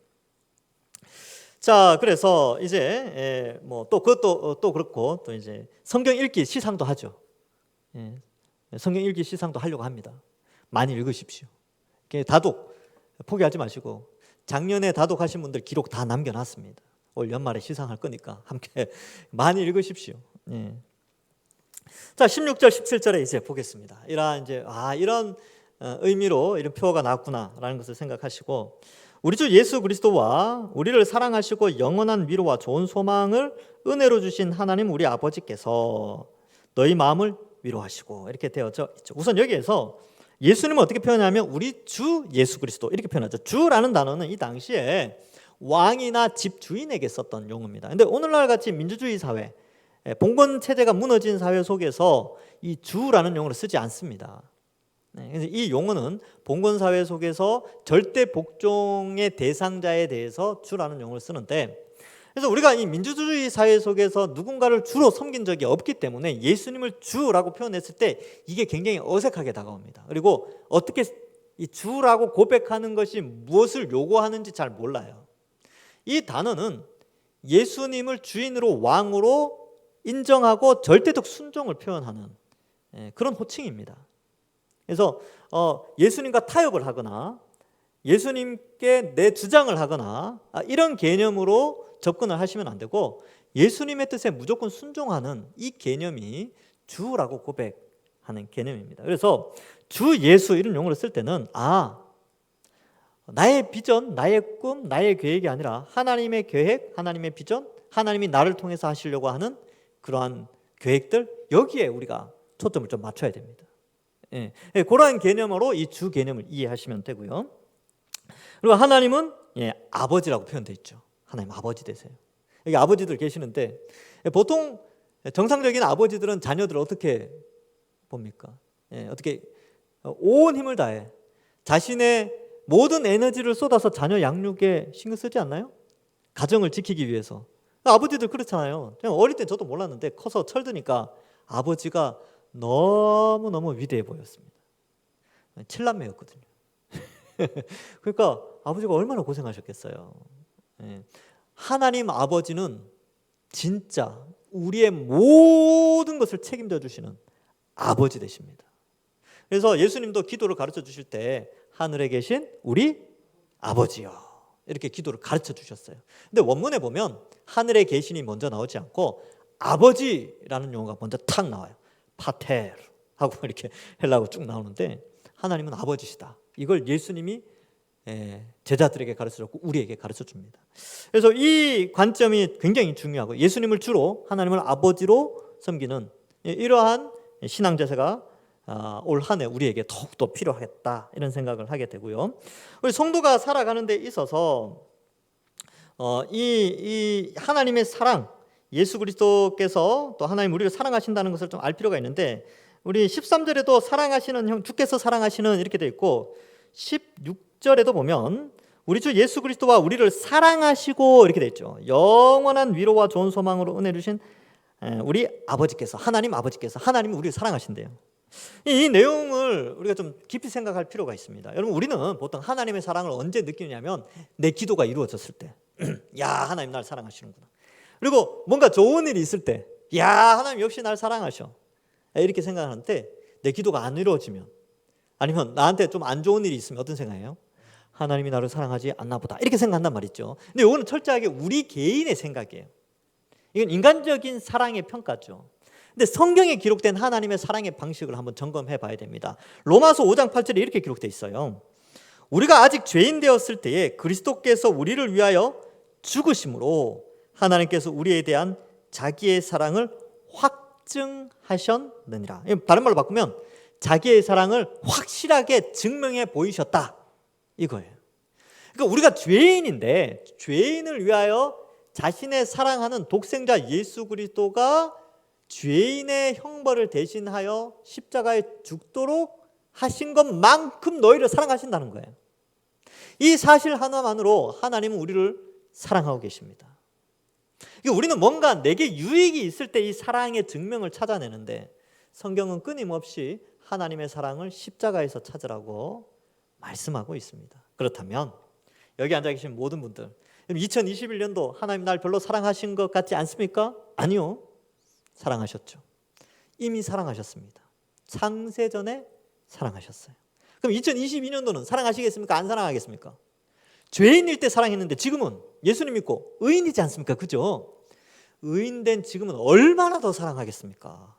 자, 그래서 이제 또 그것도 또 그렇고 또 이제 성경 읽기 시상도 하죠. 성경 읽기 시상도 하려고 합니다. 많이 읽으십시오. 다독 포기하지 마시고 작년에 다독하신 분들 기록 다 남겨놨습니다. 올 연말에 시상할 거니까 함께 많이 읽으십시오. 자, 16절 17절에 이제 보겠습니다. 이런 의미로 이런 표가 나왔구나라는 것을 생각하시고 우리 주 예수 그리스도와 우리를 사랑하시고 영원한 위로와 좋은 소망을 은혜로 주신 하나님 우리 아버지께서 너희 마음을 위로하시고 이렇게 되어져 있죠. 우선 여기에서 예수님은 어떻게 표현하냐면 우리 주 예수 그리스도 이렇게 표현하죠. 주라는 단어는 이 당시에 왕이나 집 주인에게 썼던 용어입니다. 근데 오늘날 같이 민주주의 사회, 봉건 체제가 무너진 사회 속에서 이 주라는 용어를 쓰지 않습니다. 그래서 이 용어는 봉건 사회 속에서 절대 복종의 대상자에 대해서 주라는 용어를 쓰는데, 그래서 우리가 이 민주주의 사회 속에서 누군가를 주로 섬긴 적이 없기 때문에 예수님을 주라고 표현했을 때 이게 굉장히 어색하게 다가옵니다. 그리고 어떻게 이 주라고 고백하는 것이 무엇을 요구하는지 잘 몰라요. 이 단어는 예수님을 주인으로 왕으로 인정하고 절대적 순종을 표현하는 그런 호칭입니다. 그래서 예수님과 타협을 하거나 예수님께 내 주장을 하거나 이런 개념으로 접근을 하시면 안 되고 예수님의 뜻에 무조건 순종하는 이 개념이 주라고 고백하는 개념입니다. 그래서 주 예수 이런 용어를 쓸 때는 나의 비전, 나의 꿈, 나의 계획이 아니라 하나님의 계획, 하나님의 비전, 하나님이 나를 통해서 하시려고 하는 그러한 계획들 여기에 우리가 초점을 좀 맞춰야 됩니다. 그러한 개념으로 이 주 개념을 이해하시면 되고요. 그리고 하나님은 아버지라고 표현되어 있죠. 하나님 아버지 되세요. 여기 아버지들 계시는데 보통 정상적인 아버지들은 자녀들을 어떻게 봅니까? 어떻게 온 힘을 다해 자신의 모든 에너지를 쏟아서 자녀 양육에 신경 쓰지 않나요? 가정을 지키기 위해서. 아버지들 그렇잖아요. 어릴 땐 저도 몰랐는데 커서 철드니까 아버지가 너무너무 위대해 보였습니다. 7남매였거든요. 그러니까 아버지가 얼마나 고생하셨겠어요. 하나님 아버지는 진짜 우리의 모든 것을 책임져 주시는 아버지 되십니다. 그래서 예수님도 기도를 가르쳐 주실 때 하늘에 계신 우리 아버지요, 이렇게 기도를 가르쳐 주셨어요. 근데 원문에 보면 하늘에 계신이 먼저 나오지 않고 아버지라는 용어가 먼저 탁 나와요. 파테르 하고 이렇게 헬라어가 쭉 나오는데 하나님은 아버지시다. 이걸 예수님이 제자들에게 가르쳐줬고 우리에게 가르쳐줍니다. 그래서 이 관점이 굉장히 중요하고 예수님을 주로 하나님을 아버지로 섬기는 이러한 신앙자세가 올 한 해 우리에게 더욱더 필요하겠다 이런 생각을 하게 되고요. 우리 성도가 살아가는 데 있어서 이 하나님의 사랑, 예수 그리스도께서 또 하나님 우리를 사랑하신다는 것을 좀 알 필요가 있는데 우리 13절에도 사랑하시는 주께서 사랑하시는 이렇게 되어 있고 16절에도 보면 우리 주 예수 그리스도와 우리를 사랑하시고 이렇게 되어 있죠. 영원한 위로와 좋은 소망으로 은혜 주신 우리 아버지께서 하나님 아버지께서 하나님이 우리를 사랑하신대요. 이 내용을 우리가 좀 깊이 생각할 필요가 있습니다. 여러분 우리는 보통 하나님의 사랑을 언제 느끼냐면 내 기도가 이루어졌을 때 야 하나님 날 사랑하시는구나. 그리고 뭔가 좋은 일이 있을 때 야 하나님 역시 날 사랑하셔 이렇게 생각하는데 내 기도가 안 이루어지면 아니면 나한테 좀 안 좋은 일이 있으면 어떤 생각이에요? 하나님이 나를 사랑하지 않나 보다 이렇게 생각한단 말이죠. 근데 이거는 철저하게 우리 개인의 생각이에요. 이건 인간적인 사랑의 평가죠. 근데 성경에 기록된 하나님의 사랑의 방식을 한번 점검해 봐야 됩니다. 로마서 5장 8절에 이렇게 기록되어 있어요. 우리가 아직 죄인 되었을 때에 그리스도께서 우리를 위하여 죽으심으로 하나님께서 우리에 대한 자기의 사랑을 확증하셨느니라. 다른 말로 바꾸면 자기의 사랑을 확실하게 증명해 보이셨다 이거예요. 그러니까 우리가 죄인인데 죄인을 위하여 자신의 사랑하는 독생자 예수 그리스도가 죄인의 형벌을 대신하여 십자가에 죽도록 하신 것만큼 너희를 사랑하신다는 거예요. 이 사실 하나만으로 하나님은 우리를 사랑하고 계십니다. 우리는 뭔가 내게 유익이 있을 때 이 사랑의 증명을 찾아내는데 성경은 끊임없이 하나님의 사랑을 십자가에서 찾으라고 말씀하고 있습니다. 그렇다면 여기 앉아 계신 모든 분들 2021년도 하나님 날 별로 사랑하신 것 같지 않습니까? 아니요. 사랑하셨죠. 이미 사랑하셨습니다. 창세전에 사랑하셨어요. 그럼 2022년도는 사랑하시겠습니까? 안 사랑하겠습니까? 죄인일 때 사랑했는데 지금은 예수님 믿고 의인이지 않습니까? 그죠? 의인된 지금은 얼마나 더 사랑하겠습니까?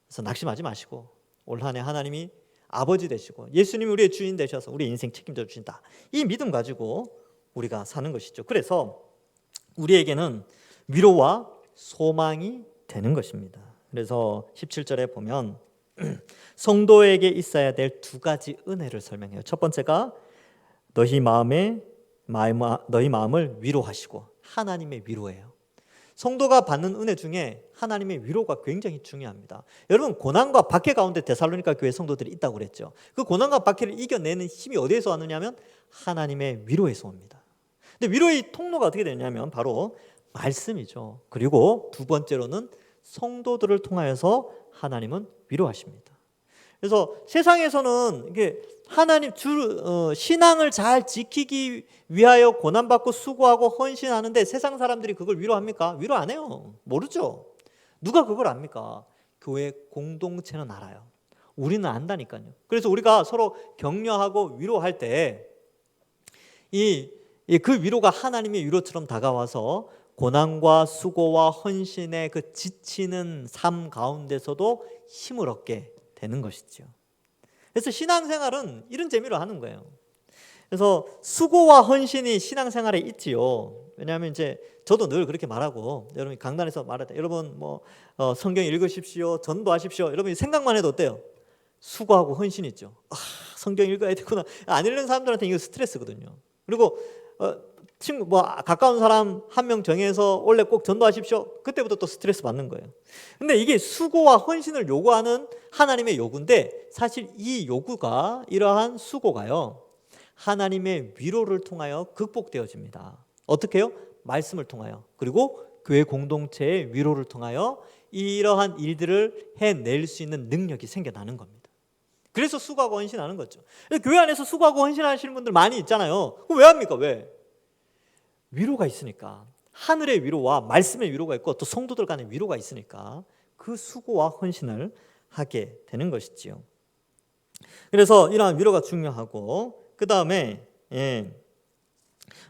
그래서 낙심하지 마시고 올 한 해 하나님이 아버지 되시고 예수님이 우리의 주인 되셔서 우리 인생 책임져 주신다. 이 믿음 가지고 우리가 사는 것이죠. 그래서 우리에게는 위로와 소망이 되는 것입니다. 그래서 17절에 보면 성도에게 있어야 될 두 가지 은혜를 설명해요. 첫 번째가 너희 마음을 위로하시고 하나님의 위로예요. 성도가 받는 은혜 중에 하나님의 위로가 굉장히 중요합니다. 여러분 고난과 박해 가운데 데살로니가 교회 성도들이 있다고 그랬죠. 그 고난과 박해를 이겨내는 힘이 어디에서 왔느냐면 하나님의 위로에서 옵니다. 근데 위로의 통로가 어떻게 되냐면 바로 말씀이죠. 그리고 두 번째로는 성도들을 통하여서 하나님은 위로하십니다. 그래서 세상에서는 이게 하나님 신앙을 잘 지키기 위하여 고난받고 수고하고 헌신하는데 세상 사람들이 그걸 위로합니까? 위로 안 해요. 모르죠. 누가 그걸 압니까? 교회 공동체는 알아요. 우리는 안다니까요. 그래서 우리가 서로 격려하고 위로할 때 그 위로가 하나님의 위로처럼 다가와서 고난과 수고와 헌신의 그 지치는 삶 가운데서도 힘을 얻게 되는 것이죠. 그래서 신앙생활은 이런 재미로 하는 거예요. 그래서 수고와 헌신이 신앙생활에 있지요. 왜냐하면 이제 저도 늘 그렇게 말하고 여러분이 강단에서 말할 때 여러분 성경 읽으십시오, 전도하십시오. 여러분이 생각만 해도 어때요? 수고하고 헌신 있죠. 성경 읽어야 되구나. 안 읽는 사람들한테 이거 스트레스거든요. 그리고 친구 가까운 사람 한 명 정해서 원래 꼭 전도하십시오. 그때부터 또 스트레스 받는 거예요. 근데 이게 수고와 헌신을 요구하는 하나님의 요구인데 사실 이 요구가 이러한 수고가요. 하나님의 위로를 통하여 극복되어집니다. 어떻게요? 말씀을 통하여. 그리고 교회 공동체의 위로를 통하여 이러한 일들을 해낼 수 있는 능력이 생겨나는 겁니다. 그래서 수고하고 헌신하는 거죠. 교회 안에서 수고하고 헌신하시는 분들 많이 있잖아요. 왜 합니까? 왜? 위로가 있으니까. 하늘의 위로와 말씀의 위로가 있고 또 성도들 간의 위로가 있으니까 그 수고와 헌신을 하게 되는 것이지요. 그래서 이러한 위로가 중요하고 그 다음에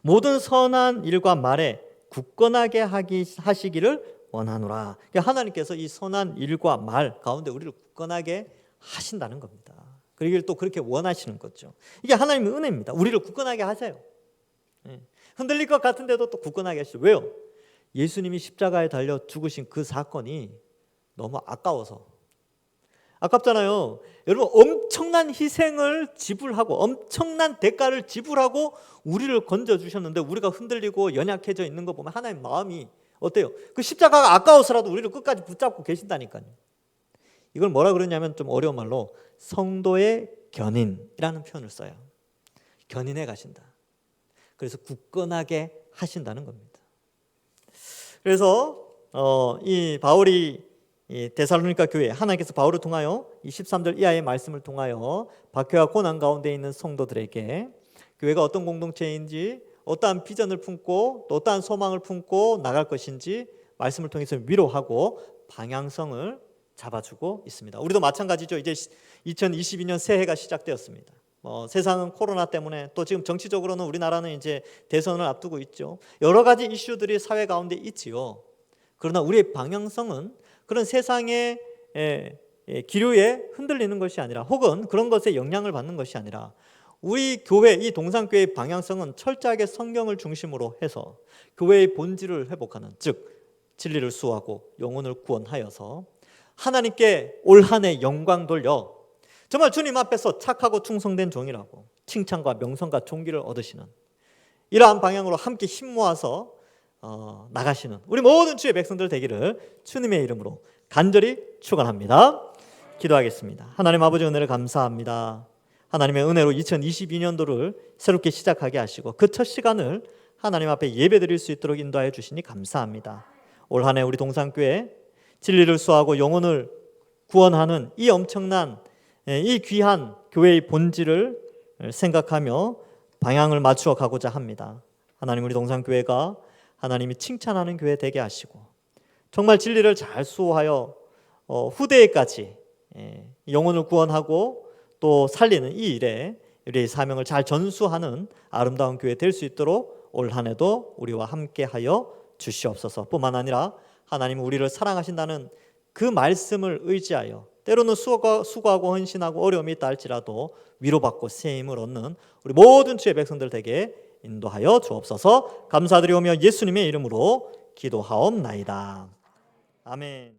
모든 선한 일과 말에 굳건하게 하시기를 원하노라. 하나님께서 이 선한 일과 말 가운데 우리를 굳건하게 하신다는 겁니다. 그러기를 또 그렇게 원하시는 거죠. 이게 하나님의 은혜입니다. 우리를 굳건하게 하세요. 흔들릴 것 같은데도 또 굳건하게 하시죠. 왜요? 예수님이 십자가에 달려 죽으신 그 사건이 너무 아까워서. 아깝잖아요. 여러분 엄청난 희생을 지불하고 엄청난 대가를 지불하고 우리를 건져주셨는데 우리가 흔들리고 연약해져 있는 거 보면 하나님 마음이 어때요? 그 십자가가 아까워서라도 우리를 끝까지 붙잡고 계신다니까요. 이걸 뭐라 그러냐면 좀 어려운 말로 성도의 견인이라는 표현을 써요. 견인해 가신다. 그래서 굳건하게 하신다는 겁니다. 그래서 이 바울이 이 데살로니가 교회 하나님께서 바울을 통하여 이 13절 이하의 말씀을 통하여 박해와 고난 가운데 있는 성도들에게 교회가 어떤 공동체인지 어떠한 비전을 품고 또 어떠한 소망을 품고 나갈 것인지 말씀을 통해서 위로하고 방향성을 잡아주고 있습니다. 우리도 마찬가지죠. 이제 2022년 새해가 시작되었습니다. 세상은 코로나 때문에 또 지금 정치적으로는 우리나라는 이제 대선을 앞두고 있죠. 여러 가지 이슈들이 사회 가운데 있지요. 그러나 우리의 방향성은 그런 세상의 기류에 흔들리는 것이 아니라 혹은 그런 것에 영향을 받는 것이 아니라 우리 교회, 이 동산교회의 방향성은 철저하게 성경을 중심으로 해서 교회의 본질을 회복하는, 즉 진리를 수호하고 영혼을 구원하여서 하나님께 올 한 해 영광 돌려 정말 주님 앞에서 착하고 충성된 종이라고 칭찬과 명성과 존귀를 얻으시는 이러한 방향으로 함께 힘 모아서 나가시는 우리 모든 주의 백성들 되기를 주님의 이름으로 간절히 축원합니다. 기도하겠습니다. 하나님 아버지 은혜를 감사합니다. 하나님의 은혜로 2022년도를 새롭게 시작하게 하시고 그 첫 시간을 하나님 앞에 예배드릴 수 있도록 인도하여 주시니 감사합니다. 올 한 해 우리 동산교회 진리를 수호하고 영혼을 구원하는 이 엄청난 이 귀한 교회의 본질을 생각하며 방향을 맞추어 가고자 합니다. 하나님 우리 동산교회가 하나님이 칭찬하는 교회 되게 하시고 정말 진리를 잘 수호하여 후대에까지 영혼을 구원하고 또 살리는 이 일에 우리의 사명을 잘 전수하는 아름다운 교회 될 수 있도록 올 한 해도 우리와 함께하여 주시옵소서. 뿐만 아니라 하나님은 우리를 사랑하신다는 그 말씀을 의지하여 때로는 수고하고 헌신하고 어려움이 있다 할지라도 위로받고 새 힘을 얻는 우리 모든 주의 백성들 되게 인도하여 주옵소서. 감사드리오며 예수님의 이름으로 기도하옵나이다. 아멘.